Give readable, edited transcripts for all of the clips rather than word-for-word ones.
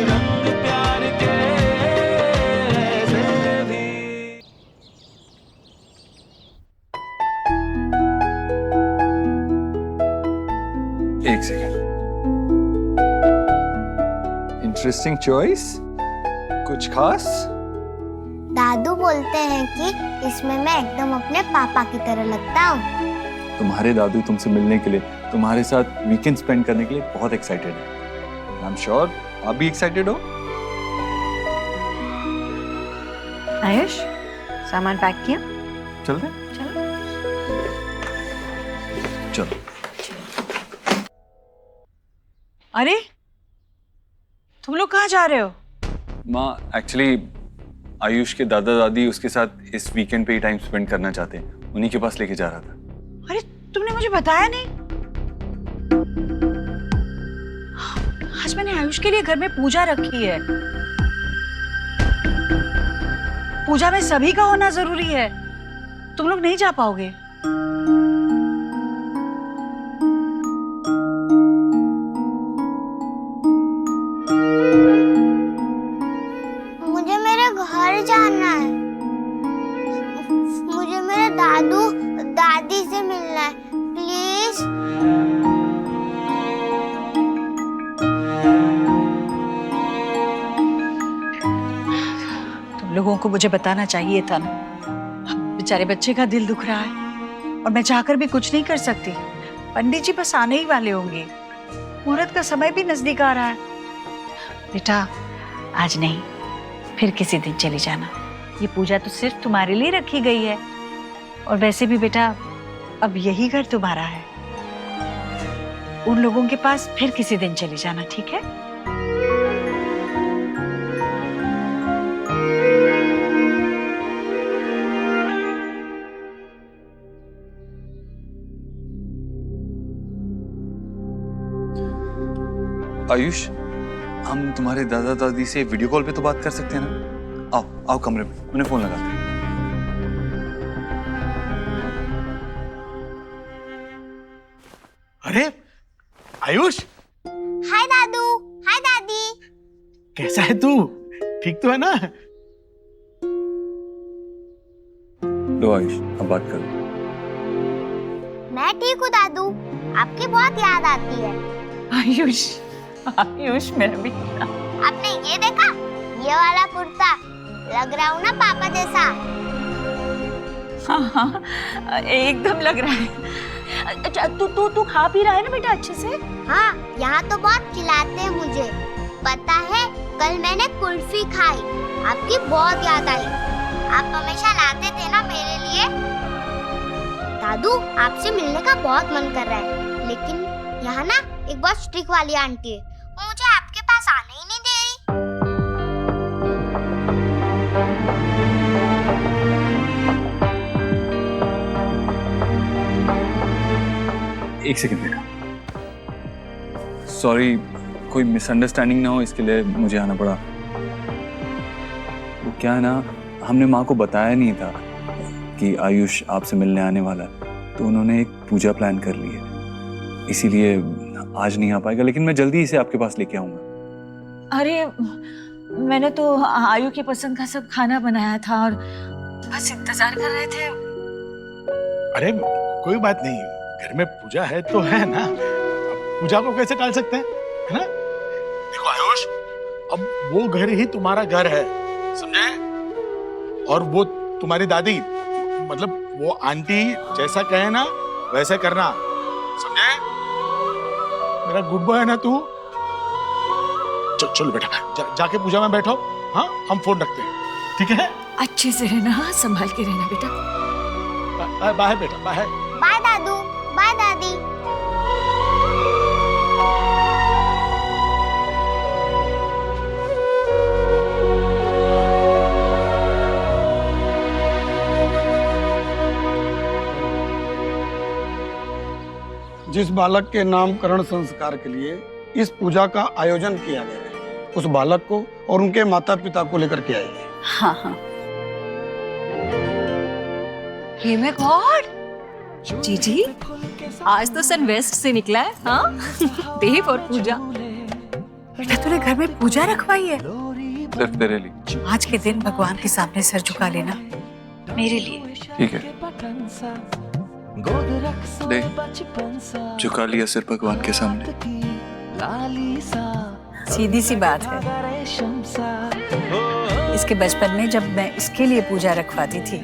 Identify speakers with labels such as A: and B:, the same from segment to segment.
A: रंग प्यार के ऐसे भी।
B: एक सेकंड। Interesting choice. कुछ खास?
C: दादू बोलते हैं कि इसमें मैं एकदम अपने पापा की तरह लगता हूँ।
B: तुम्हारे दादू तुमसे मिलने के लिए, तुम्हारे साथ वीकेंड स्पेंड करने के लिए बहुत एक्साइटेड है। आई एम श्योर आप भी एक्साइटेड हो।
D: आयुष, सामान पैक किया?
B: चलते?
D: चलो।
B: चलो।
D: अरे, तुम लोग कहाँ जा रहे हो?
B: माँ, एक्चुअली आयुष के दादा दादी उसके साथ इस वीकेंड पे ही टाइम स्पेंड करना चाहते हैं, उन्हीं के पास लेके जा रहा था।
D: अरे, तुमने मुझे बताया नहीं। आज मैंने आयुष के लिए घर में पूजा रखी है। पूजा में सभी का होना जरूरी है। तुम लोग नहीं जा पाओगे।
C: मुझे मेरे घर जाना है। मुझे मेरे दादू दादी से मिलना है, प्लीज।
D: तुम लोगों को मुझे बताना चाहिए था ना। बेचारे बच्चे का दिल दुख रहा है और मैं चाहकर भी कुछ नहीं कर सकती। पंडित जी बस आने ही वाले होंगे। मुहूर्त का समय भी नजदीक आ रहा है। बेटा, आज नहीं, फिर किसी दिन चली जाना। ये पूजा तो सिर्फ तुम्हारे लिए रखी गई है। और वैसे भी बेटा, अब यही घर तुम्हारा है। उन लोगों के पास फिर किसी दिन चली जाना, ठीक है?
B: आयुष, हम तुम्हारे दादा दादी से वीडियो कॉल पे तो बात कर सकते हैं ना? आओ आओ कमरे में, मैंने फोन लगा दिया।
E: अरे आयुष,
C: हाय दादू, हाय दादी।
E: कैसा है तू? ठीक तो है ना?
B: लो आयुष, अब बात करो।
C: मैं ठीक हूँ दादू, आपकी बहुत याद आती है।
D: आयुष, आयुष मेरा भी।
C: आपने ये देखा, ये वाला कुर्ता, लग रहा हूँ ना पापा जैसा?
D: हाँ हाँ, एकदम लग रहा है। अच्छा, तू खा पी रहा है ना बेटा अच्छे से?
C: हाँ, यहाँ तो बहुत खिलाते हैं मुझे। पता है, कल मैंने कुल्फी खाई, आपकी बहुत याद आई। आप हमेशा लाते थे ना मेरे लिए। दादू, आपसे मिलने का बहुत मन कर रहा है, लेकिन यहाँ ना एक बहुत स्ट्रिक्ट वाली आंटी है, वो मुझे आपके पास आने ही नहीं दे रही।
B: एक सेकंड बेटा, सॉरी, कोई मिसअंडरस्टैंडिंग ना हो इसके लिए मुझे आना पड़ा। वो क्या है ना, हमने माँ को बताया नहीं था कि आयुष आपसे मिलने आने वाला है, तो उन्होंने एक पूजा प्लान कर ली है, इसीलिए आज नहीं आ पाएगा, लेकिन मैं जल्दी इसे आपके पास लेके आऊंगा।
D: अरे, मैंने तो आयु की पसंद का सब खाना बनाया था और बस इंतजार कर रहे थे।
E: अरे कोई बात नहीं, घर में पूजा है तो है ना, अब पूजा को कैसे टाल सकते हैं, है ना? देखो आयुष, अब वो घर ही तुम्हारा घर है, समझे? और वो तुम्हारी दादी, मतलब वो आंटी जैसा कहे ना वैसे करना, समझे? मेरा गुड बॉय है ना तू? चलो बेटा, जाके पूजा में बैठो। हाँ, हम फोन रखते हैं, ठीक है?
D: अच्छे से रहना, संभाल के रहना बेटा।
E: बाय बेटा, बाय।
C: बाय दादू, बाय दादी।
F: जिस बालक के नामकरण संस्कार के लिए इस पूजा का आयोजन किया गया है, उस बालक को और उनके माता पिता को लेकर के आइए।
D: हाँ हाँ। हे माय गॉड,
G: जीजी, आज तो सन वेस्ट से निकला है। हाँ, देव और पूजा।
D: बेटा तूने घर में पूजा रखवाई है?
B: सिर्फ तेरे लिए।
D: आज के दिन भगवान के सामने सर झुका लेना मेरे लिए।
B: ठीक है, ले झुका लिया सिर भगवान के सामने।
D: सीधी सी बात है, इसके बचपन में जब मैं इसके लिए पूजा रखवाती थी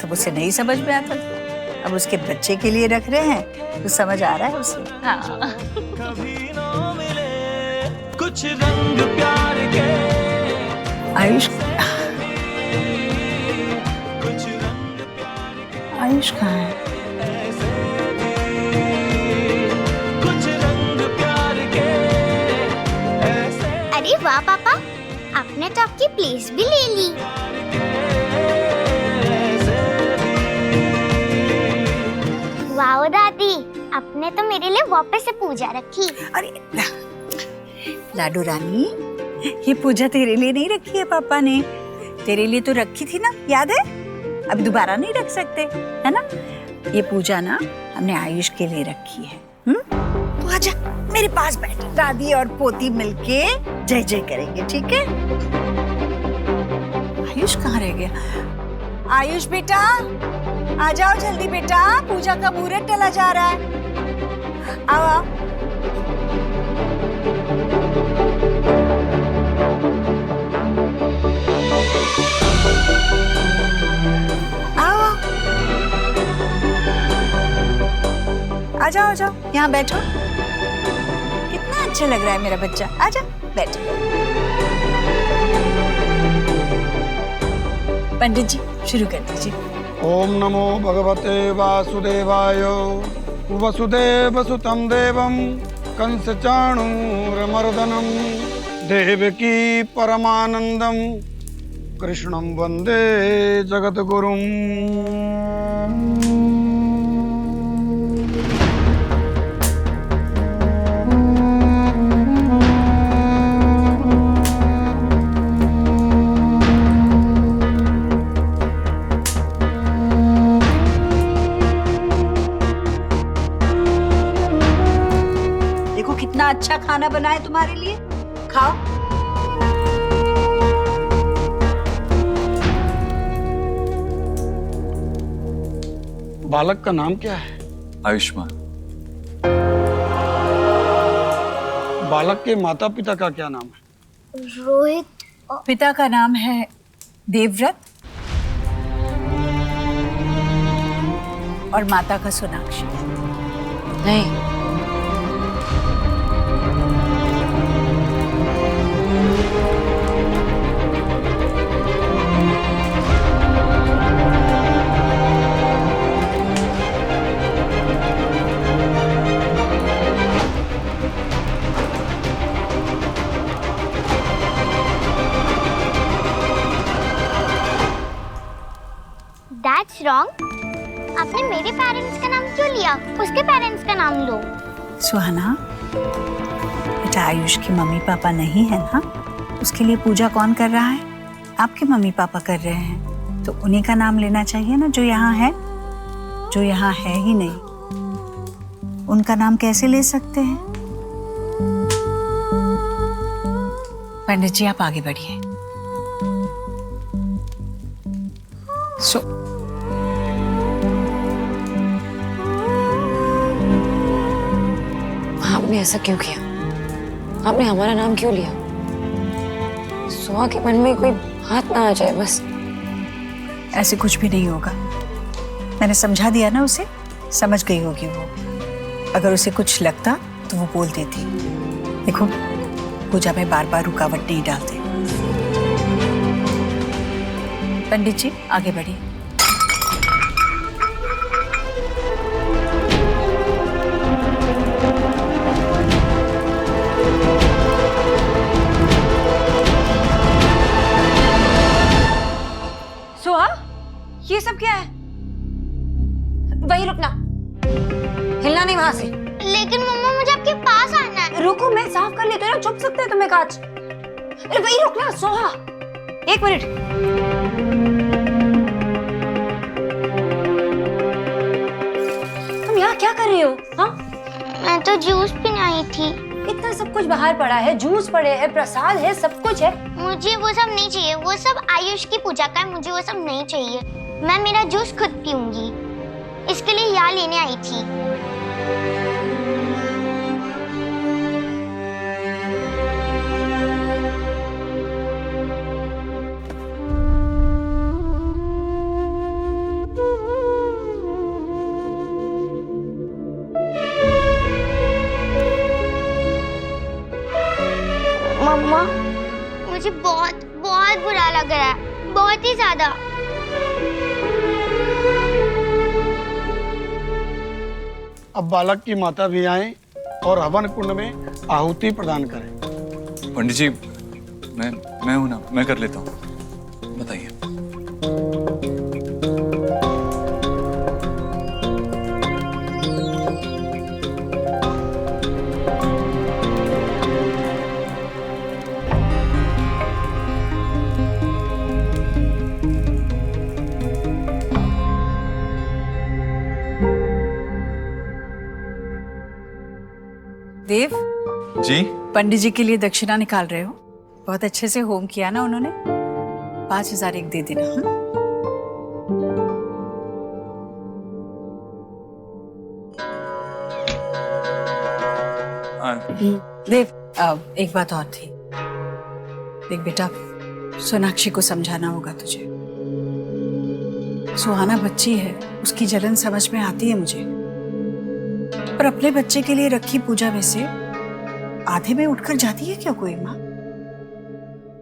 D: तो उसे नहीं समझ में आता था। अब उसके बच्चे के लिए रख रहे हैं तो समझ आ रहा है उसे। हाँ।
A: कुछ रंग प्यार के
D: आयुष, आयुष कहाँ है?
A: कुछ रंग प्यार के
C: अरे वाह पापा, आपने तो आपकी प्लेस भी ले ली। वाह दादी, आपने तो मेरे लिए वापस से पूजा रखी।
D: अरे लाडू रानी, ये पूजा तेरे लिए नहीं रखी है पापा ने, तेरे लिए तो रखी थी ना, याद है? अब दोबारा नहीं रख सकते, है ना? ये पूजा ना हमने आयुष के लिए रखी है। तो आजा मेरे पास बैठ, दादी और पोती मिलके जय जय करेंगे, ठीक है? आयुष कहाँ रह गया? आयुष बेटा आ जाओ जल्दी बेटा, पूजा का मुहूर्त टला जा रहा है। आओ आओ। आओ आ जाओ, आ जाओ, यहाँ बैठो। कितना अच्छा लग रहा है मेरा बच्चा, आजा बैठ। पंडित जी शुरू कर दीजिए।
F: ओम नमो भगवते वासुदेवाय। वसुदेवसुतं देवं कंसचाणूरमर्दनं देवकी परमानन्दं कृष्णं वन्दे जगद्गुरुम्।
D: देखो कितना अच्छा खाना बना है तुम्हारे लिए, खाओ।
F: बालक का नाम क्या है?
B: आयुष्मान।
F: बालक के माता पिता का क्या नाम है?
C: रोहित।
D: पिता का नाम है देवव्रत और माता का सोनाक्षी।
G: नहीं,
C: That's wrong. आपने मेरे पेरेंट्स का नाम क्यों लिया? उसके पेरेंट्स का नाम लो।
D: सुहाना बेटा, आयुष के मम्मी पापा नहीं है ना, उसके लिए पूजा कौन कर रहा है? आपके मम्मी पापा कर रहे हैं, तो उन्हीं का नाम लेना चाहिए ना, जो यहाँ है, जो यहाँ है ही नहीं, उनका नाम कैसे ले सकते हैं? पंडित जी आप आगे बढ़िए।
G: आपने ऐसा क्यों किया? आपने हमारा नाम क्यों लिया? सुहा के मन में कोई हाथ ना आ जाए बस।
D: ऐसे कुछ भी नहीं होगा, मैंने समझा दिया ना उसे, समझ गई होगी वो। अगर उसे कुछ लगता तो वो बोल देती। देखो पूजा में बार बार रुकावट नहीं डालते। पंडित जी आगे बढ़िए।
G: सुहा, ये सब क्या है? वही रुकना, हिलना नहीं वहां से।
C: लेकिन मम्मा मुझे आपके पास आना है।
G: रुको, मैं साफ कर लेती हूँ ना, चुप सकते हैं तुम्हें कांच। अरे वही रुकना सोहा, एक मिनट। तुम यहाँ क्या कर रही हो? हाँ,
C: मैं तो जूस पीने आई थी।
G: इतना सब कुछ बाहर पड़ा है, जूस पड़े हैं, प्रसाद है, सब कुछ है।
C: मुझे वो सब नहीं चाहिए, वो सब आयुष की पूजा का है, मुझे वो सब नहीं चाहिए। मैं मेरा जूस खुद पीऊंगी, इसके लिए यहाँ लेने आई थी। मम्मा, मुझे बहुत बहुत बुरा लग रहा है, बहुत ही ज्यादा।
F: अब बालक की माता भी आए और हवन कुंड में आहुति प्रदान करें।
B: पंडित जी, मैं हूं ना, मैं कर लेता हूँ, बताइए।
D: देव
B: जी,
D: पंडित जी के लिए दक्षिणा निकाल रहे हो? बहुत अच्छे से होम किया ना उन्होंने। 5,000 एक दे देना। देव, एक बात और थी। देख बेटा, सोनाक्षी को समझाना होगा तुझे। सुहाना बच्ची है, उसकी जलन समझ में आती है मुझे, पर अपने बच्चे के लिए रखी पूजा में से आधे में उठकर जाती है क्या कोई माँ?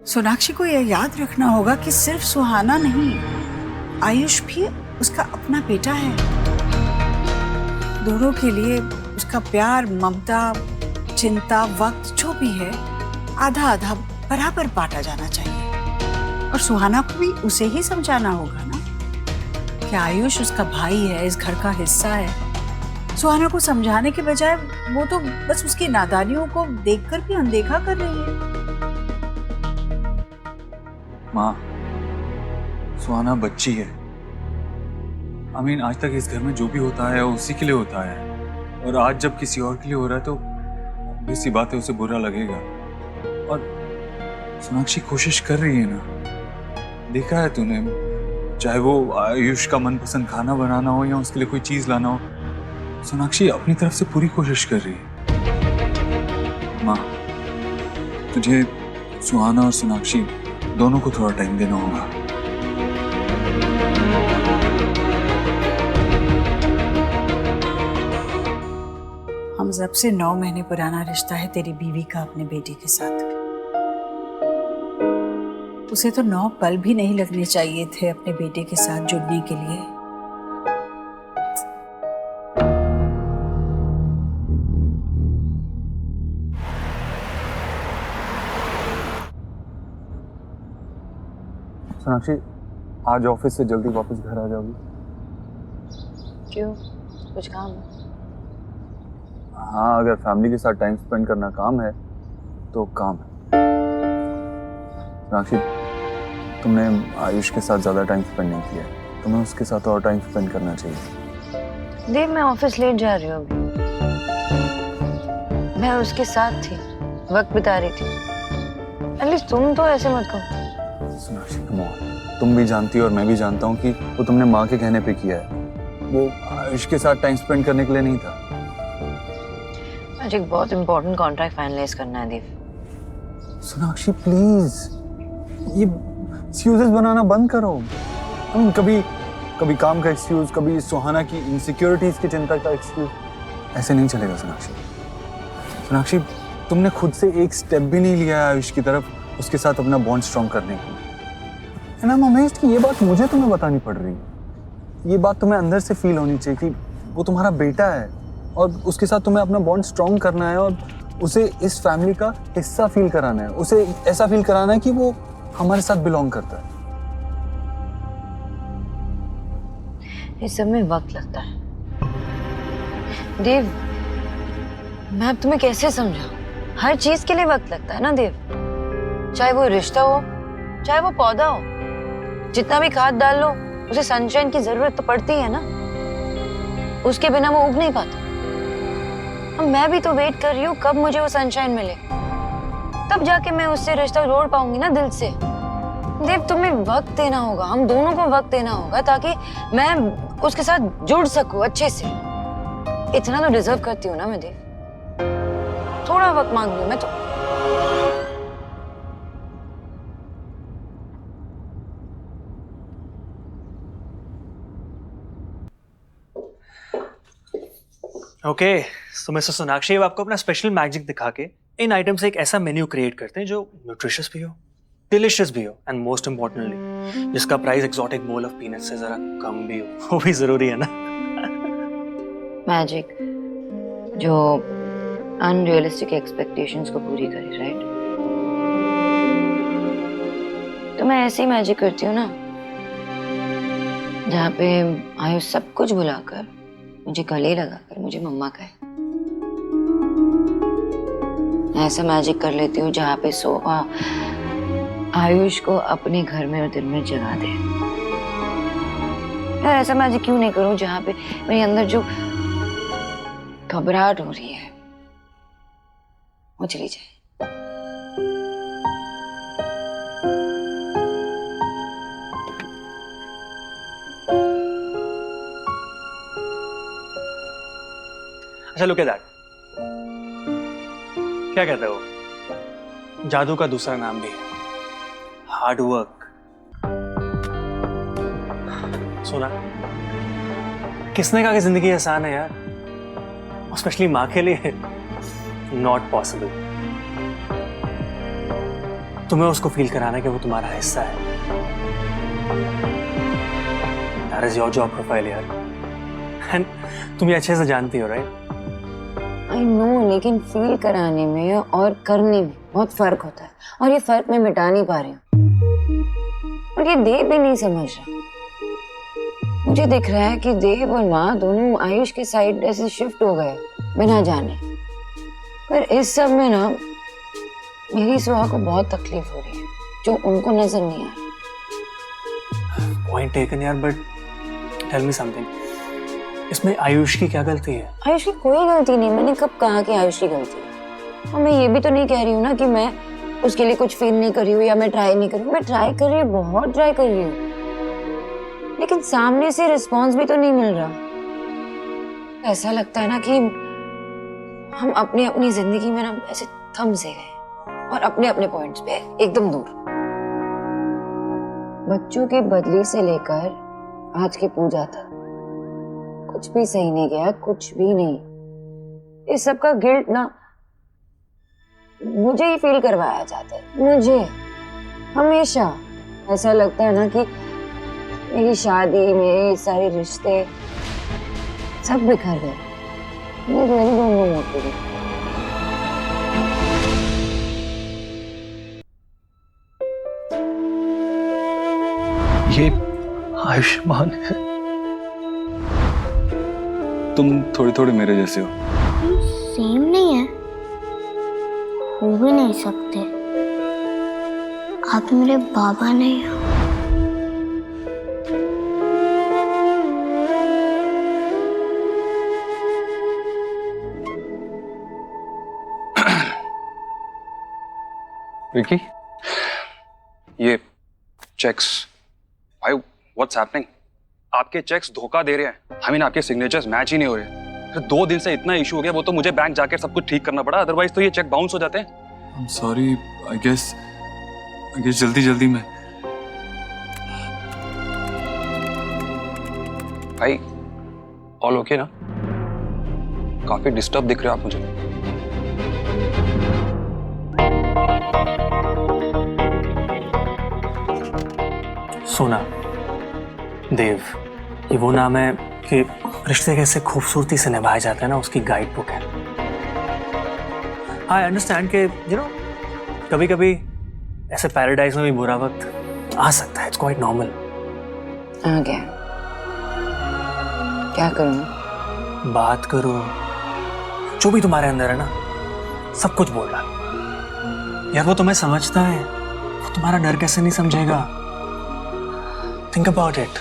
D: सोनाक्षी को यह याद रखना होगा कि सिर्फ सुहाना नहीं, आयुष भी उसका अपना बेटा है। दोनों के लिए उसका प्यार, ममता, चिंता, वक्त जो भी है, आधा आधा बराबर बांटा जाना चाहिए। और सुहाना को भी उसे ही समझाना होगा ना कि आयुष उसका भाई है, इस घर का हिस्सा है। सुहाना को समझाने के बजाय वो तो बस उसकी नादानियों को देखकर भी अनदेखा कर रही है।
B: माँ, सुहाना बच्ची है। आज तक इस घर में जो भी होता है उसी के लिए होता है, और आज जब किसी और के लिए हो रहा है तो इसी बात है, उसे बुरा लगेगा। और सोनाक्षी कोशिश कर रही है ना, देखा है तूने, चाहे वो आयुष का मनपसंद खाना बनाना हो या उसके लिए कोई चीज लाना हो, सोनाक्षी अपनी तरफ से पूरी कोशिश कर रही है। माँ, तुझे सुहाना और सोनाक्षी दोनों को थोड़ा टाइम देना होगा।
D: हम जब से 9 महीने पुराना रिश्ता है तेरी बीवी का अपने बेटे के साथ। उसे तो 9 पल भी नहीं लगने चाहिए थे अपने बेटे के साथ जुड़ने के लिए।
B: सोनाक्षी, आज ऑफिस से जल्दी वापस घर आ जाओगी?
G: क्यों, कुछ काम है?
B: हाँ, अगर फैमिली के साथ टाइम स्पेंड करना काम है तो काम है। सोनाक्षी, तुमने आयुष के साथ ज्यादा टाइम स्पेंड नहीं किया है, तुम्हें उसके साथ और टाइम स्पेंड करना चाहिए।
G: देव, मैं ऑफिस लेट जा रही हूँ अभी। मैं उसके साथ थी, वक्त बिता रही थी। एटलीस्ट तुम तो ऐसे मत कहो।
B: सोनाक्षी, कम ऑन, तुम भी जानती हो और मैं भी जानता हूँ कि वो तुमने माँ के कहने पे किया है, वो आयुष के साथ टाइम स्पेंड करने के लिए नहीं था।
G: मुझे एक बहुत इंपॉर्टेंट कॉन्ट्रैक्ट फाइनलाइज करना है देव।
B: सोनाक्षी प्लीज, ये एक्सक्यूजेस बनाना बंद करो। कभी काम का एक्सक्यूज, कभी सुहाना की इनसिक्योरिटीज की चिंता का एक्सक्यूज, ऐसे नहीं चलेगा सोनाक्षी। सोनाक्षी, तुमने खुद से एक स्टेप भी नहीं लिया है आयुष की तरफ उसके साथ अपना बॉन्ड स्ट्रॉन्ग करने के लिए। एंड आई एम अमेज्ड कि ये बात मुझे तुम्हें बतानी पड़ रही है। ये बात तुम्हें अंदर से फील होनी चाहिए कि वो तुम्हारा बेटा है और उसके साथ तुम्हें अपना बॉन्ड स्ट्रॉन्ग करना है और उसे इस फैमिली का हिस्सा फील कराना है, उसे ऐसा फील कराना है कि वो हमारे साथ बिलोंग करता है।
G: इस सब में वक्त लगता है देव। मैं अब तुम्हें कैसे समझाऊं? हर चीज के लिए वक्त लगता है ना देव। चाहे वो रिश्ता हो, चाहे वो पौधा हो, जितना भी खाद डाल लो उसे सनशाइन की जरूरत तो पड़ती है ना। उसके बिना वो उग नहीं पाता। अब मैं भी तो वेट कर रही हूँ कब मुझे वो सनशाइन मिले, तब जाके मैं उससे रिश्ता जोड़ पाऊंगी ना दिल से। देव, तुम्हें वक्त देना होगा, हम दोनों को वक्त देना होगा ताकि मैं उसके साथ जुड़ सकूं अच्छे से। इतना तो डिजर्व करती हूँ ना मैं देव। थोड़ा वक्त मांग रही हूँ मैं तो।
H: ओके, तो मिस्टर सोनाक्षी, अब आपको अपना स्पेशल मैजिक दिखा के इन आइटम से एक ऐसा मेन्यू क्रिएट करते हैं जो न्यूट्रिशियस भी हो, डिलिशियस भी हो एंड मोस्ट इम्पोर्टेंटली जिसका price exotic bowl of peanut से जरा कम भी हो। वो भी जरूरी है ना।
G: मैजिक जो अनरियलिस्टिक एक्सपेक्टेशंस को पूरी करे, राइट? तो मैं ऐसे ही मैजिक करती हूँ ना जहाँ पे आयुष सब कुछ भुलाकर मुझे गले लगाकर मुझे मम्मा कहे। ऐसा मैजिक कर लेती हूँ जहाँ पे सोफा आयुष को अपने घर में और दिल में जगा दे। यार ऐसा मैजिक क्यों नहीं करूँ जहाँ पे मेरे अंदर जो घबराहट हो रही है वो चली जाए।
H: अच्छा, लुक एट दैट। क्या कहते हो? जादू का दूसरा नाम भी है हार्ड वर्क। सुना, किसने कहा कि जिंदगी आसान है यार, स्पेशली माँ के लिए नॉट पॉसिबल। तुम्हें उसको फील कराना कि वो तुम्हारा हिस्सा है। That is your job profile यार, एंड तुम ये अच्छे से जानती हो, राइट?
G: आई नो, लेकिन फील कराने में और करने में बहुत फर्क होता है, और ये फर्क मैं मिटा नहीं पा रही हूँ। और ये देव भी नहीं समझ रहा। मुझे दिख रहा है कि देव और माँ दोनों आयुष के साइड ऐसे शिफ्ट हो गए बिना जाने। पर इस सब में ना मेरी सुहा को बहुत तकलीफ हो रही है जो उनको नजर नहीं आ रही।
H: पॉइंट टेकन यार, बट टेल मी समथिंग, इसमें आयुष की क्या गलती है?
G: आयुष की कोई गलती नहीं। मैंने कब कहा कि आयुष की गलती है? और मैं ये भी तो नहीं कह रही हूँ ना कि मैं उसके लिए कुछ फील नहीं कर रही हूँ या मैं ट्राई नहीं कर रही हूँ। मैं ट्राई कर रही हूँ, बहुत ट्राई कर रही हूँ, लेकिन सामने से रिस्पॉन्स भी तो नहीं मिल रहा। ऐसा लगता है ना कि हम अपनी अपनी जिंदगी में ना ऐसे थम से गए और अपने अपने पॉइंट्स पे एकदम दूर। बच्चों की बदली से लेकर आज की पूजा तक कुछ भी सही नहीं गया, कुछ भी नहीं। इस सब का गिल्ट ना मुझे ही फील करवाया जाता है। मुझे हमेशा ऐसा लगता है ना कि मेरी शादी, मेरे सारे रिश्ते सब बिखर गए। मेरी दोनों मोटी गई।
H: ये आयुष्मान है।
B: तुम थोड़े थोड़े मेरे जैसे हो।
C: सेम नहीं है, हो भी नहीं सकते। आप मेरे बाबा नहीं हो।
I: विकी, ये चेक्स, भाई व्हाट्स हैपनिंग? आपके चेक्स धोखा दे रहे हैं। आई मीन आपके सिग्नेचर्स मैच ही नहीं हो रहे। फिर 2 दिन से इतना इशू हो गया, वो तो मुझे बैंक जाकर सब कुछ ठीक करना पड़ा, अदरवाइज तो ये चेक बाउंस हो जाते हैं।
B: I'm sorry, I guess जल्दी में।
I: भाई ऑल ओके ना? काफी डिस्टर्ब दिख रहे हो आप मुझे।
H: सोना, देव, ये वो नाम है कि रिश्ते कैसे खूबसूरती से निभाए जाते हैं ना, उसकी गाइड बुक है। आई अंडरस्टैंड कि यू नो कभी कभी ऐसे पैराडाइज में भी बुरा वक्त आ सकता है। It's quite normal.
G: आ गया, क्या करूं?
H: बात करो, जो भी तुम्हारे अंदर है ना सब कुछ बोल रहा यार। वो तुम्हें समझता है, वो तुम्हारा डर कैसे नहीं समझेगा? Think about it.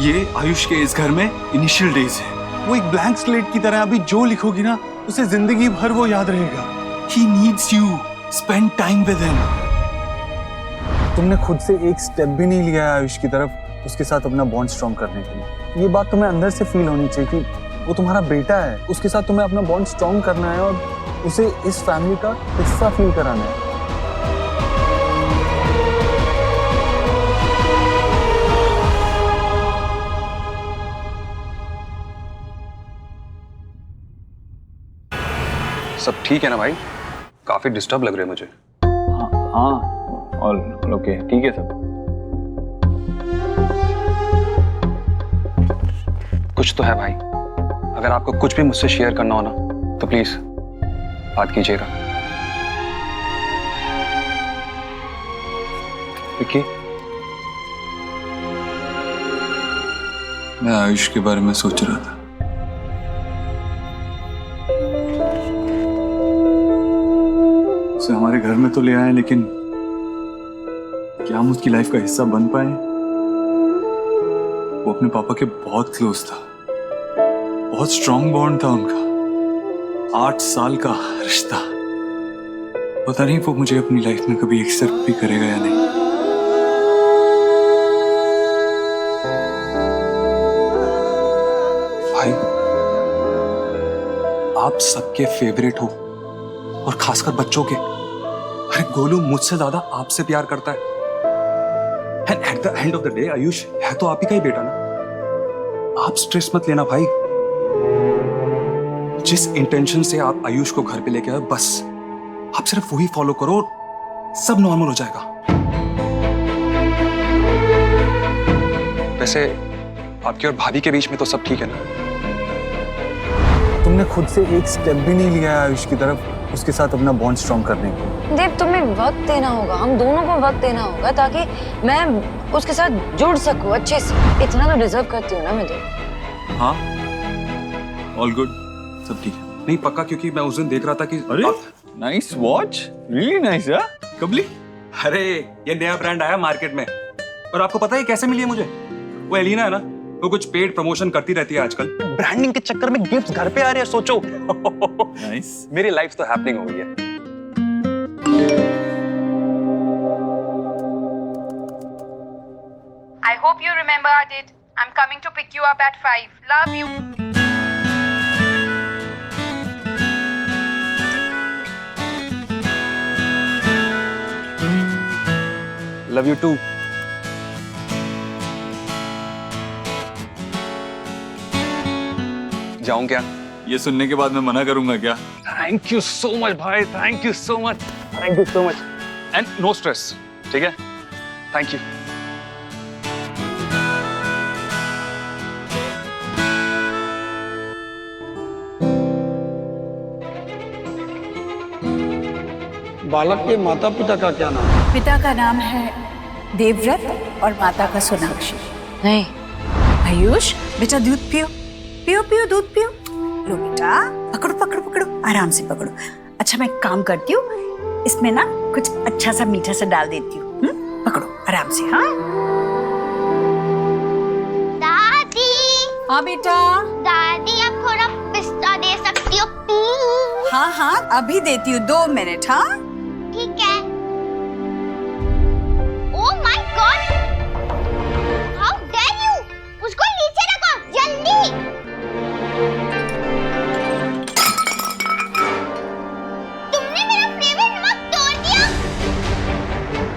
B: ये आयुष के इस घर में इनिशियल डेज है। वो एक ब्लैंक स्लेट की तरह, अभी जो लिखोगी ना उसे जिंदगी भर वो याद रहेगा। He needs you. Spend time with him. तुमने खुद से एक स्टेप भी नहीं लिया है आयुष की तरफ उसके साथ अपना बॉन्ड स्ट्रॉन्ग करने के लिए। ये बात तुम्हें अंदर से फील होनी चाहिए कि वो तुम्हारा बेटा है, उसके साथ तुम्हें अपना बॉन्ड स्ट्रॉन्ग करना है और उसे इस फैमिली का हिस्सा फील कराना है।
I: सब ठीक है ना भाई? काफी डिस्टर्ब लग रहे हैं मुझे।
B: हाँ और ओके ठीक है सब।
I: कुछ तो है भाई। अगर आपको कुछ भी मुझसे शेयर करना हो ना तो प्लीज बात कीजिएगा।
B: विक्की, मैं आयुष के बारे में सोच रहा था। उसे हमारे घर में तो ले आए, लेकिन क्या हम उसकी लाइफ का हिस्सा बन पाए? वो अपने पापा के बहुत क्लोज था, बहुत स्ट्रॉन्ग बॉन्ड था उनका, 8 साल का रिश्ता। पता नहीं वो मुझे अपनी लाइफ में कभी एक्सेप्ट भी करेगा या नहीं।
I: भाई आप सबके फेवरेट हो और खासकर बच्चों के। अरे गोलू मुझसे ज्यादा आपसे प्यार करता है। And at the end of the day Ayush है तो आप ही का ही बेटा ना। आप स्ट्रेस मत लेना भाई। जिस इंटेंशन से आप आयुष को घर पे लेके आए बस आप सिर्फ वही फॉलो करो, सब नॉर्मल हो जाएगा। वैसे आपकी और भाभी के बीच में तो सब ठीक है ना?
B: तुमने खुद से एक स्टेप भी नहीं लिया है आयुष की तरफ उसके साथ अपना बॉन्ड स्ट्रॉन्ग करने के लिए।
G: देव, तुम्हें वक्त देना होगा, हम दोनों को वक्त देना होगा ताकि मैं उसके साथ जुड़ सकूं अच्छे से। इतना तो डिजर्व करती हूँ ना मैं देव।
B: हाँ ऑल गुड, सब ठीक है।
I: नहीं पक्का, क्योंकि मैं उस दिन देख रहा था कि
B: नाइस वॉच, रियली नाइस। यार कब ली?
I: अरे ये नया ब्रांड आया मार्केट में। और आपको पता है कैसे मिली है मुझे? वो एलिना है ना, वो कुछ पेड प्रमोशन करती रहती है आजकल। ब्रांडिंग के चक्कर में गिफ्ट्स घर पे आ रहे हैं, सोचो।
B: नाइस।
I: मेरी लाइफ तो हैपनिंग हो गई है।
J: I hope you remembered it. I'm coming to pick you up at 5. Love you.
I: Love you too. जाऊं क्या?
B: ये सुनने के बाद मैं मना करूंगा क्या?
I: थैंक यू सो मच भाई, thank you so much, thank you so much. And no stress, ठीक है? Thank you.
F: बालक के माता पिता का क्या नाम है?
D: पिता का नाम है देवव्रत और माता का सोनाक्षी।
G: नहीं,
D: आयुष बेटा दूध पियो, पियो पियो दूध पियो। लो बेटा, पकड़ो पकड़ो पकड़ो, आराम से पकड़ो। अच्छा मैं एक काम करती हूँ, इसमें ना कुछ अच्छा सा मीठा सा डाल देती हूँ। पकड़ो आराम से। हाँ
C: दादी।
D: हाँ बेटा।
C: दादी आप थोड़ा पिस्ता दे सकती हो प्लीज?
D: हाँ हाँ अभी देती हूँ, 2 मिनट। हाँ
C: ठीक है। Oh my God, how dare you! उसको नीचे रखो जल्दी। तुमने मेरा फेवरेट नमक तोड़ दिया।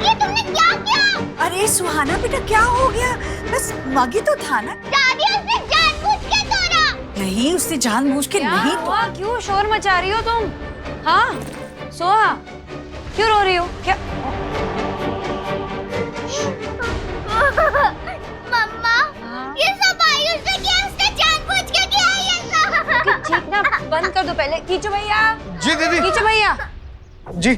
C: ये तुमने क्या किया?
D: अरे सुहाना बेटा क्या हो गया? बस मगी तो था ना।
C: दादी उसने जानबूझ के तोड़ा।
D: नहीं उसने जानबूझ के नहीं।
G: हुआ? क्यों शोर मचा रही हो तुम? हाँ सोहा, क्यों रो रही हो? क्या?
C: मम्मा, ये सब आयुष ने किया, उसने जानबूझ के किया ये सब।
G: चीखना बंद कर दो पहले। कीचू भैया।
E: जी दीदी।
G: कीचू भैया।
E: जी।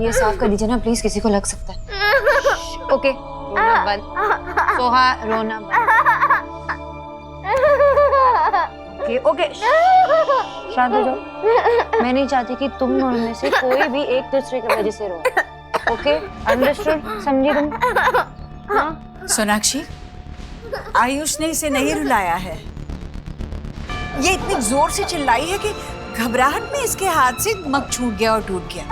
G: ये साफ कर दीजिए ना प्लीज, किसी को लग सकता है। ओके रोना बंद। सोहा रोना बंद। ओके शांत हो जाओ। मैं नहीं चाहती कि तुम दोनों में से कोई भी एक दूसरे की वजह से रो। Okay understood? समझी तुम? हाँ?
D: सोनाक्षी आयुष ने इसे नहीं रुलाया है। ये इतनी जोर से चिल्लाई है कि घबराहट में इसके हाथ से मग छूट गया और टूट गया।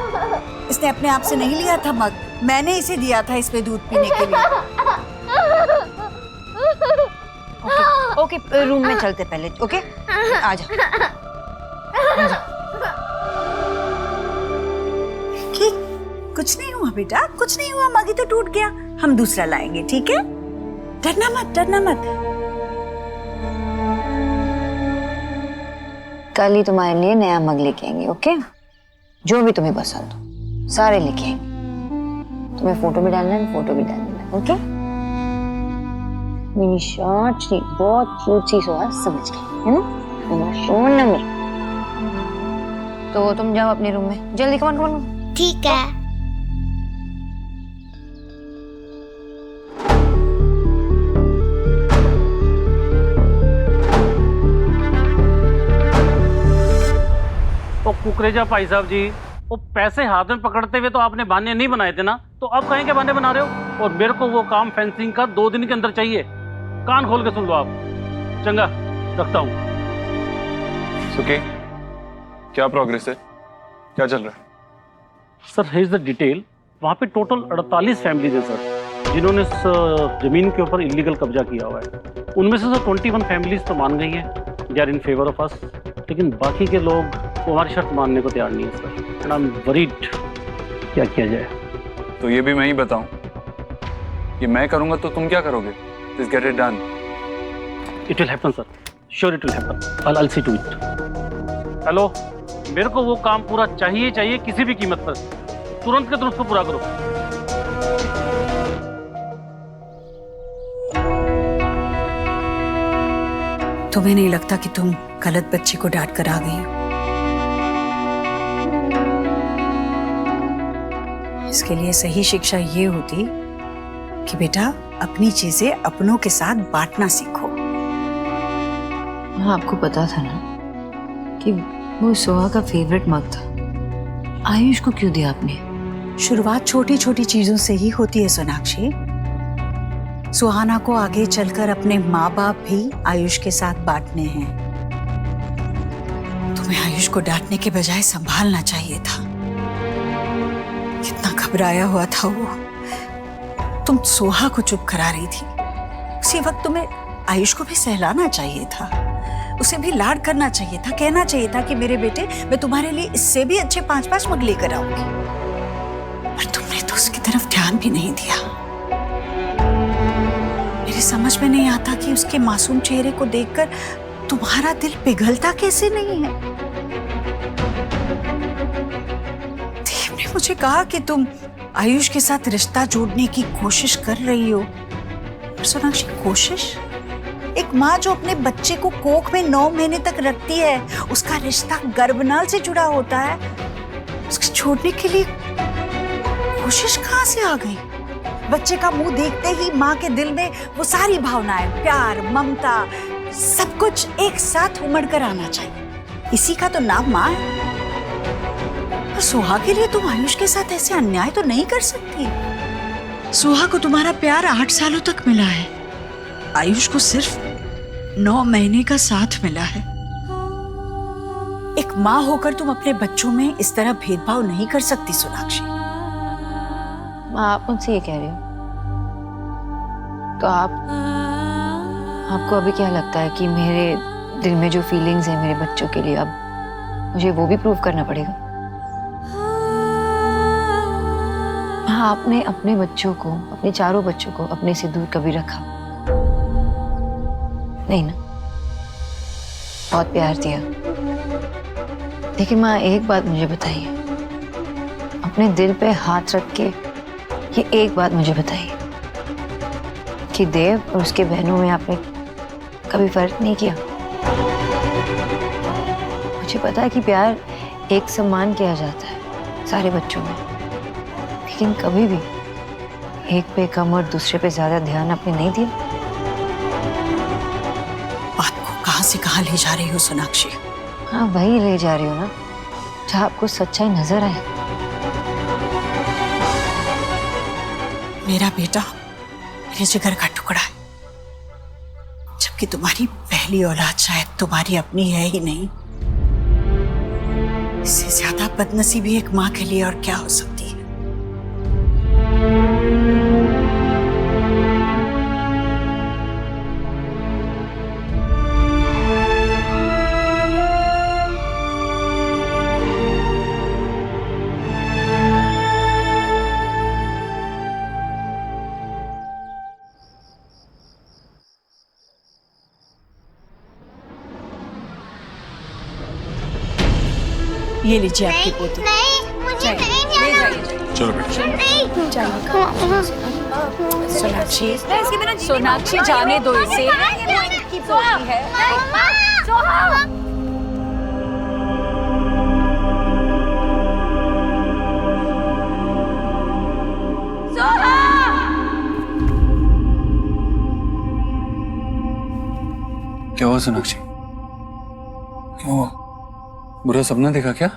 D: इसने अपने आप से नहीं लिया था मग, मैंने इसे दिया था इसमें दूध पीने के लिए।
G: ओके, रूम में चलते पहले। ओके, आ जा।
D: कुछ नहीं हुआ बेटा, कुछ नहीं हुआ, मग ही तो टूट गया। हम दूसरा लाएंगे, ठीक है? डरना मत, डरना मत।
G: कल ही तुम्हारे लिए नया मग लेके आएंगे। ओके, जो भी तुम्हें पसंद हो सारे लेके आएंगे। तुम्हें फोटो भी डालना है, फोटो भी डालना है। ओके, मेरी शॉर्ट सी बहुत क्यूट सी सुहास समझ गई है ना? सोना मेरा। तो तुम जाओ अपने रूम में जल्दी। कमान कमान।
C: ठीक है।
K: तो कुकरेजा भाई साहब जी, वो पैसे हाथ में पकड़ते हुए तो आपने बहाने नहीं बनाए थे ना, तो अब कहीं के बहाने बना रहे हो? और मेरे को वो काम फेंसिंग का 2 दिन के अंदर चाहिए। कान खोल के सुन लो आप। चंगा, रखता हूँ।
B: सुखी, क्या प्रोग्रेस है? क्या चल रहा है?
K: Sir, here is the detail. वहाँ पे टोटल 48 फैमिलीज है सर, जिन्होंने इस जमीन के ऊपर इलीगल कब्जा किया हुआ है। उनमें से सर 21 फैमिलीज तो मान गई हैं, they are in favour of us, लेकिन बाकी के लोग वो हमारी शर्त मानने को तैयार नहीं है sir. And I am worried, क्या किया जाए?
B: तो ये भी मैं ही बताऊं? ये मैं करूंगा तो तुम क्या करोगे? Just get it done.
K: It will happen, sir. Sure, it will happen. I'll see to it. Hello, मेरे को वो काम पूरा चाहिए चाहिए किसी भी कीमत पर। तुरंत के तुरंत उसको पूरा करो।
D: तुम्हें नहीं लगता कि तुम गलत बच्चे को डांट कर आ गई हो? इसके लिए सही शिक्षा ये होती कि बेटा अपनी चीजें अपनों के साथ बांटना सीखो।
G: हाँ, आपको पता था ना कि वो सोहा का फेवरेट मग था। आयुष को क्यों दिया आपने?
D: शुरुआत छोटी छोटी चीजों से ही होती है सोनाक्षी। सुहाना को आगे चलकर अपने माँ बाप भी आयुष के साथ बांटने हैं। तुम्हें आयुष को डांटने के बजाय संभालना चाहिए था। कितना घबराया हुआ था वो। तुम सोहा को चुप करा रही थी, उसी वक्त तुम्हें आयुष को भी सहलाना चाहिए था, उसे भी लाड करना चाहिए था, कहना चाहिए था कि मेरे बेटे, मैं तुम्हारे लिए इससे भी अच्छे 5-5 मग लेकर आऊंगी। पर तुमने तो उसकी तरफ ध्यान भी नहीं दिया। मेरी समझ में नहीं आता कि उसके मासूम चेहरे को देखकर तुम्हारा दिल पिघलता कैसे नहीं है। देव ने मुझे कहा कि तुम आयुष के साथ रिश्ता जोड़ने की कोशिश कर रही हो। पर सोनाक्षी, कोशिश? एक माँ जो अपने बच्चे को कोख में 9 महीने तक रखती है, उसका रिश्ता गर्भनाल से जुड़ा होता है, उसको छोड़ने के लिए कोशिश कहाँ से आ गई? बच्चे का मुंह देखते ही माँ के दिल में वो सारी भावनाएं, प्यार, ममता, सब कुछ एक साथ उमड़ कर आना चाहिए। इसी का तो नाम माँ है। पर सोहा के लिए तुम आयुष के साथ ऐसे अन्याय तो नहीं कर सकती। सोहा को तुम्हारा प्यार 8 सालों तक मिला है, आयुष को सिर्फ 9 महीने का साथ मिला है। एक माँ होकर तुम अपने बच्चों में इस तरह भेदभाव नहीं कर सकती सोनाक्षी।
G: माँ, आप मुझसे ये कह रही हो तो आपको अभी क्या लगता है कि मेरे दिल में जो फीलिंग्स है मेरे बच्चों के लिए, अब मुझे वो भी प्रूव करना पड़ेगा? हाँ, आपने अपने बच्चों को, अपने चारों बच्चों को अपने से दूर कभी रखा नहीं ना? बहुत प्यार दिया। लेकिन माँ, एक बात मुझे बताइए, अपने दिल पे हाथ रख के ये एक बात मुझे बताइए कि देव और उसके बहनों में आपने कभी फर्क नहीं किया? मुझे पता है कि प्यार एक समान किया जाता है सारे बच्चों में, लेकिन कभी भी एक पे कम और दूसरे पे ज्यादा ध्यान आपने नहीं दिया।
D: बात को कहां से कहां ले जा रही हो सोनाक्षी?
G: हाँ, वही ले जा रही हो ना जहाँ आपको सच्चाई नजर आए।
D: मेरा बेटा मेरे जिगर का टुकड़ा है, कि तुम्हारी पहली औलाद शायद तुम्हारी अपनी है ही नहीं। इससे ज्यादा बदनसीबी एक माँ के लिए और क्या हो सकती है। ये लीजिए आपकी पोती।
C: नहीं, मुझे नहीं जाना।
E: चलो बेटा।
C: नहीं,
D: सोनाक्षी, सोनाक्षी जाने दो इसे। वो इनकी पोती है।
B: क्या हुआ सोनाक्षी? क्या हुआ? बुरा सपना देखा क्या?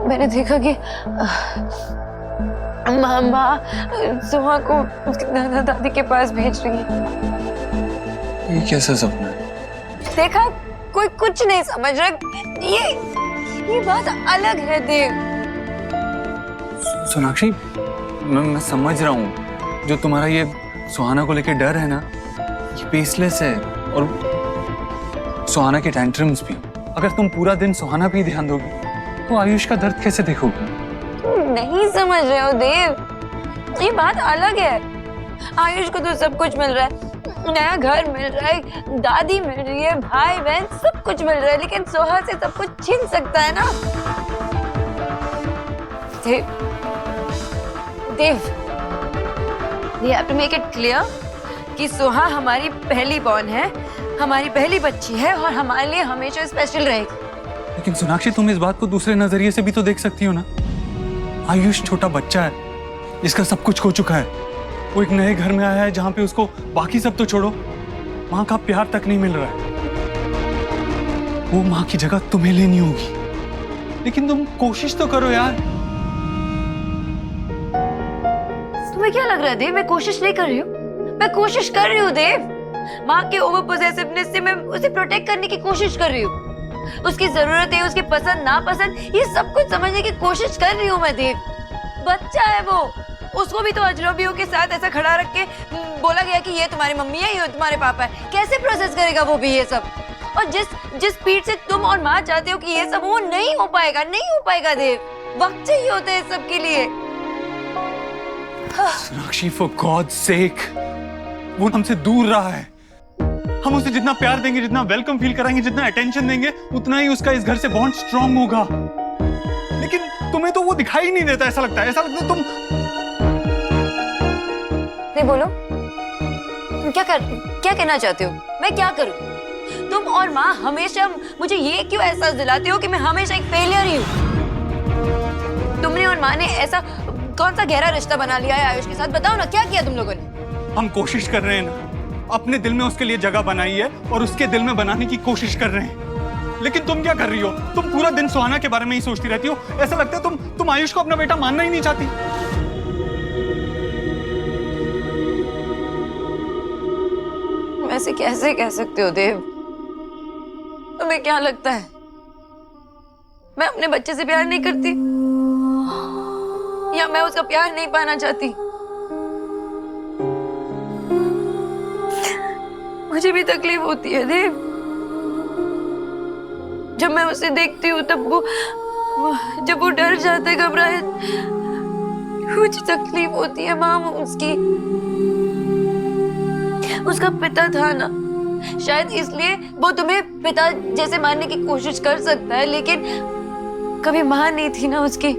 G: मैंने देखा कि माँ सुहा को उसके दादा दादी के पास भेज रही है।
B: ये कैसा सपना है?
G: देखा, कोई कुछ नहीं समझ रहा। ये बात अलग है देव।
B: सोनाक्षी, मैं समझ रहा हूँ जो तुम्हारा ये सुहाना को लेके डर है ना, ये बेसलेस है। और सुहाना के टेंट्रम्स भी। अगर तुम पूरा दिन सुहाना पे ही ध्यान दोगी तो आयुष का दर्द कैसे देखोगी?
G: तुम नहीं समझ रहे हो देव, ये बात अलग है। आयुष को तो सब कुछ मिल रहा है, नया घर मिल रहा है, दादी मिल रही है, भाई बहन सब कुछ मिल रहा है, लेकिन सोहा से सब कुछ छीन सकता है ना। देव, we have to make it clear कि सोहा हमारी पहली बॉर्न है, हमारी पहली बच्ची है और हमारे लिए हमेशा स्पेशल रहेगी।
B: लेकिन सोनाक्षी, तुम इस बात को दूसरे नजरिए से भी तो देख सकती हो ना। आयुष छोटा बच्चा है, जिसका सब कुछ खो चुका है। वो एक नए घर में आया है जहाँ पे उसको बाकी सब तो छोड़ो, माँ का प्यार तक नहीं मिल रहा है। वो माँ की जगह तुम्हें लेनी होगी, लेकिन तुम कोशिश तो करो यार।
G: तुम्हें क्या लग रहा है देव, मैं कोशिश नहीं कर रही हूँ? मैं कोशिश कर रही हूँ देव। माँ के ओवर पोजेसिवनेस से मैं उसे प्रोटेक्ट करने की कोशिश कर रही हूँ। उसकी जरूरत है, उसकी पसंद नापसंद, ये सब कुछ समझने की कोशिश कर रही हूँ मैं देव। बच्चा है वो, उसको भी तो अजनबियों के साथ ऐसा खड़ा रख के बोला गया कि ये तुम्हारी मम्मी है, ये तुम्हारे पापा है। कैसे प्रोसेस करेगा वो भी ये सब? और जिस स्पीड से तुम और माँ चाहते हो कि ये सब, वो नहीं हो पाएगा, नहीं हो पाएगा देव। वक्त चाहिए होता है सब के लिए।
B: सोनाक्षी, फॉर गॉड्स सेक, वो हमसे दूर रहा है। हम उसे जितना प्यार देंगे, जितना वेलकम फील कराएंगे, जितना अटेंशन देंगे, उतना ही उसका इस घर से बॉन्ड स्ट्रांग होगा। लेकिन तुम्हें तो वो दिखाई नहीं देता। ऐसा लगता है तुम
G: नहीं बोलो, तुम क्या कहना चाहते हो? मैं क्या करूं? तुम और माँ हमेशा मुझे ये क्यों एहसास दिलाते हो कि मैं हमेशा एक फेलियर ही हूँ? तुमने और माँ ने ऐसा कौन सा गहरा रिश्ता बना लिया है आयुष के साथ? बताओ ना, क्या किया तुम लोगों ने?
B: हम कोशिश कर रहे हैं ना, अपने दिल में उसके लिए जगह बनाई है और उसके दिल में बनाने की कोशिश कर रहे हैं। लेकिन तुम क्या कर रही हो? तुम पूरा दिन सुहाना के बारे में ही सोचती रहती हो। ऐसा लगता है तुम आयुष को अपना बेटा मानना ही नहीं चाहती।
G: वैसे कैसे कह सकते हो देव? तुम्हें क्या लगता है मैं अपने बच्चे से प्यार नहीं करती, या मैं उसका प्यार नहीं पाना चाहती? मुझे भी तकलीफ होती है देव। जब मैं उसे देखती हूँ तब जब वो डर जाता है, घबराए, मुझे तकलीफ होती है। माँ उसका पिता था ना, शायद इसलिए वो तुम्हें पिता जैसे मानने की कोशिश कर सकता है, लेकिन कभी माँ नहीं थी ना उसकी,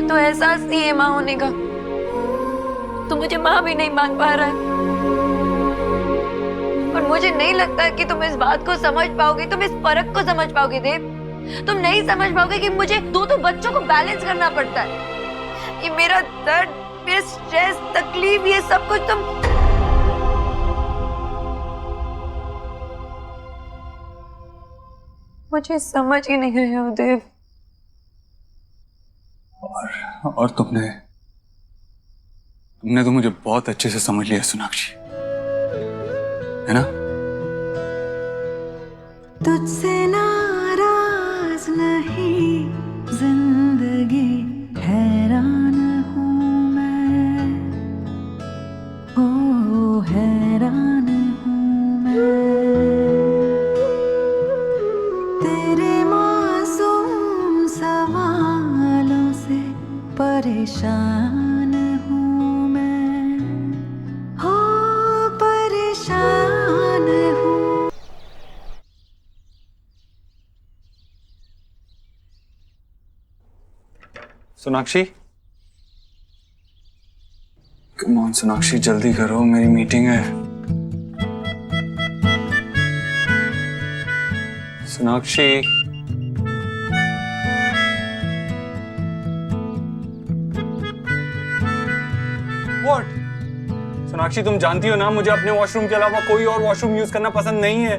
G: तो एहसास नहीं है माँ होने का। तो मुझे माँ भी नहीं मान पा रहा है, और मुझे नहीं लगता कि तुम इस बात को समझ पाओगे, तुम इस फर्क को समझ पाओगे देव। तुम नहीं समझ पाओगे कि मुझे दो बच्चों को बैलेंस करना पड़ता है। ये मेरा दर्द, मेरा स्ट्रेस, तकलीफ, ये सब कुछ तुम मुझे समझ ही नहीं रहे हो देव।
B: और तुमने तो मुझे बहुत अच्छे से समझ लिया सोनाक्षी। है ना?
A: तुझसे नाराज नहीं जिंदगी हैरान हूँ मैं, ओ हैरान हूँ मैं, तेरे मासूम सवालों से परेशान हूँ मैं, हो परेशान हूँ।
B: सोनाक्षी, कम ऑन सोनाक्षी, जल्दी करो, मेरी मीटिंग है। सोनाक्षी, व्हाट? सोनाक्षी, तुम जानती हो ना मुझे अपने वॉशरूम के अलावा कोई और वॉशरूम यूज करना पसंद नहीं है।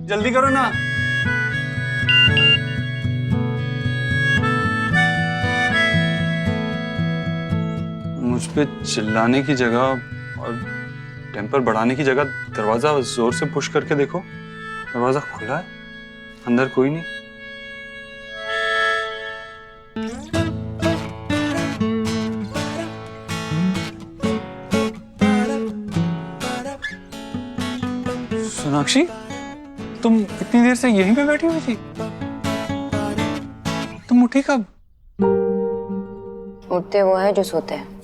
B: जल्दी करो ना। मुझ पे चिल्लाने की जगह और टेम्पर बढ़ाने की जगह दरवाजा जोर से पुश करके देखो। दरवाजा खुला है, अंदर कोई नहीं। सोनाक्षी, तुम इतनी देर से यहीं पे बैठी हुई थी? तुम उठी कब?
G: उठते वो है जो सोते हैं।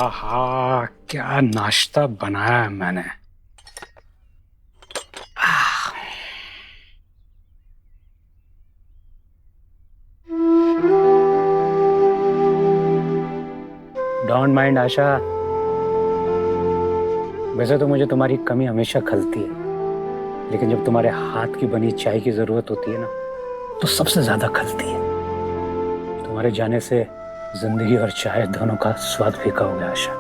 E: हा, क्या नाश्ता बनाया है मैंने।
L: डोंट माइंड आशा, वैसे तो मुझे तुम्हारी कमी हमेशा खलती है, लेकिन जब तुम्हारे हाथ की बनी चाय की जरूरत होती है ना, तो सबसे ज्यादा खलती है। तुम्हारे जाने से जिंदगी और चाय दोनों का स्वाद फीका हो गया आशा।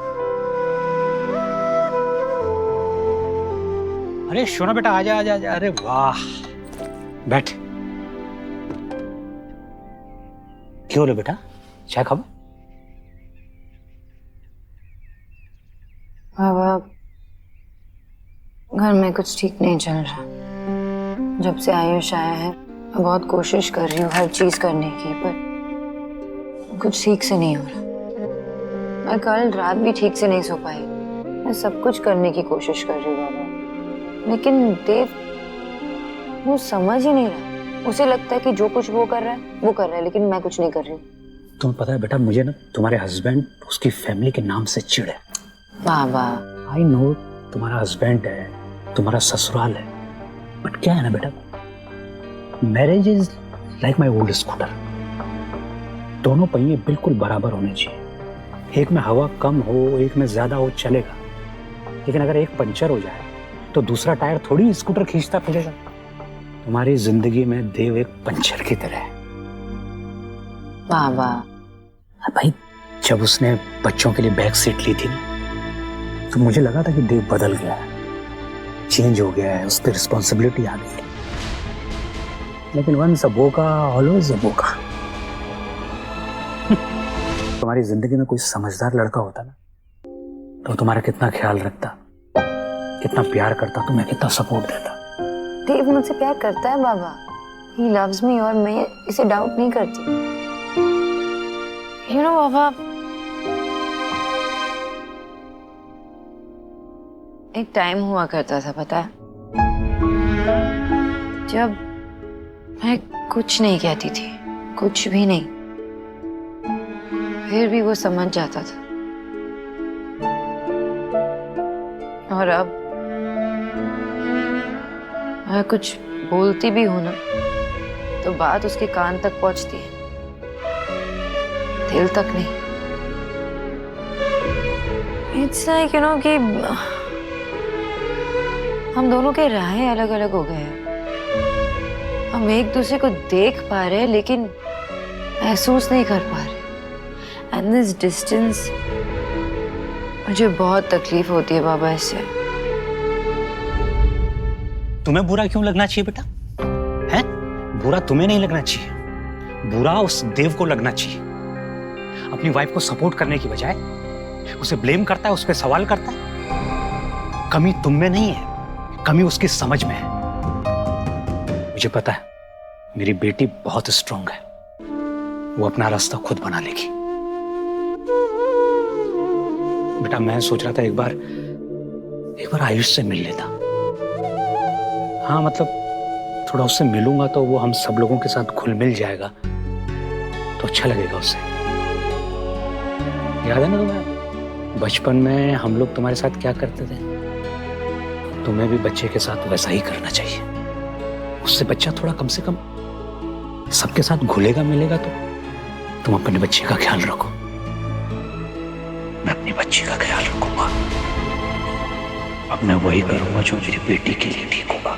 L: अरे शोना बेटा, आजा आजा आजा। अरे वाह, बैठ। क्यों रे बेटा, चाय खाओ।
G: बाबा, घर में कुछ ठीक नहीं चल रहा। जब से आयुष आया है मैं बहुत कोशिश कर रही हूँ हर चीज करने की, पर कुछ ठीक से नहीं हो रहा। मैं कल रात भी ठीक से नहीं सो पाई। मैं सब कुछ करने की कोशिश कर रही हूँ बाबा, लेकिन देव वो समझ ही नहीं रहा। उसे लगता है कि जो कुछ वो कर रहा है वो कर रहा है, लेकिन मैं कुछ नहीं कर रही हूँ।
L: तुम्हें पता है बेटा, मुझे ना तुम्हारे हस्बैंड उसकी फैमिली के नाम से चिढ़ है।
G: बाबा,
L: आई नो तुम्हारा हस्बैंड है, तुम्हारा ससुराल है, बट क्या है ना बेटा, marriage is like my old scooter. दोनों पहिए बिल्कुल बराबर होने चाहिए। एक में हवा कम हो, एक में ज्यादा हो, चलेगा, लेकिन अगर एक पंचर हो जाए तो दूसरा टायर थोड़ी स्कूटर खींचता फिरेगा। तुम्हारी जिंदगी में देव एक पंचर की तरह है
G: बाबा।
L: भाई, जब उसने बच्चों के लिए बैक सीट ली थी तो मुझे लगा था कि देव बदल गया है, चेंज हो गया है, उस पर रिस्पॉन्सिबिलिटी आ गई है, लेकिन वंस अ बोका ऑलवेज अ बोका। तुम्हारी जिंदगी में कोई समझदार लड़का होता ना, तो तुम्हारा कितना ख्याल रखता, कितना प्यार करता, तुम्हें कितना सपोर्ट देता।
G: देव मुझसे प्यार करता है बाबा, ही लव्स मी, और मैं इसे डाउट नहीं करती। यू नो बाबा, एक टाइम हुआ करता था पता है, जब मैं कुछ नहीं कहती थी, कुछ भी नहीं, फिर भी वो समझ जाता था। और अब मैं कुछ बोलती भी हूं ना, तो बात उसके कान तक पहुंचती है, दिल तक नहीं। इट्स लाइक यू नो कि हम दोनों के राहें अलग अलग हो गए हैं। हम एक दूसरे को देख पा रहे हैं लेकिन महसूस नहीं कर पा रहे। एंड दिस डिस्टेंस, मुझे बहुत तकलीफ होती है बाबा इससे।
L: तुम्हें बुरा क्यों लगना चाहिए बेटा? हैं? बुरा तुम्हें नहीं लगना चाहिए, बुरा उस देव को लगना चाहिए। अपनी वाइफ को सपोर्ट करने की बजाय उसे ब्लेम करता है, उस पर सवाल करता है। कमी तुम में नहीं है, कमी उसकी समझ में है। मुझे पता है मेरी बेटी बहुत स्ट्रांग है, वो अपना रास्ता खुद बना लेगी। बेटा मैं सोच रहा था एक बार आयुष से मिल लेता। हाँ मतलब थोड़ा उससे मिलूंगा तो वो हम सब लोगों के साथ घुल मिल जाएगा, तो अच्छा लगेगा उससे। याद है ना तुम्हें बचपन में हम लोग तुम्हारे साथ क्या करते थे? तुम्हें भी बच्चे के साथ वैसा ही करना चाहिए। उससे बच्चा थोड़ा कम से कम सबके साथ घुलेगा मिलेगा। तो तुम अपने बच्चे का ख्याल रखो। मैं अपनी बच्ची का ख्याल रखूंगा। अब मैं वही करूंगा जो मेरी बेटी के लिए ठीक होगा।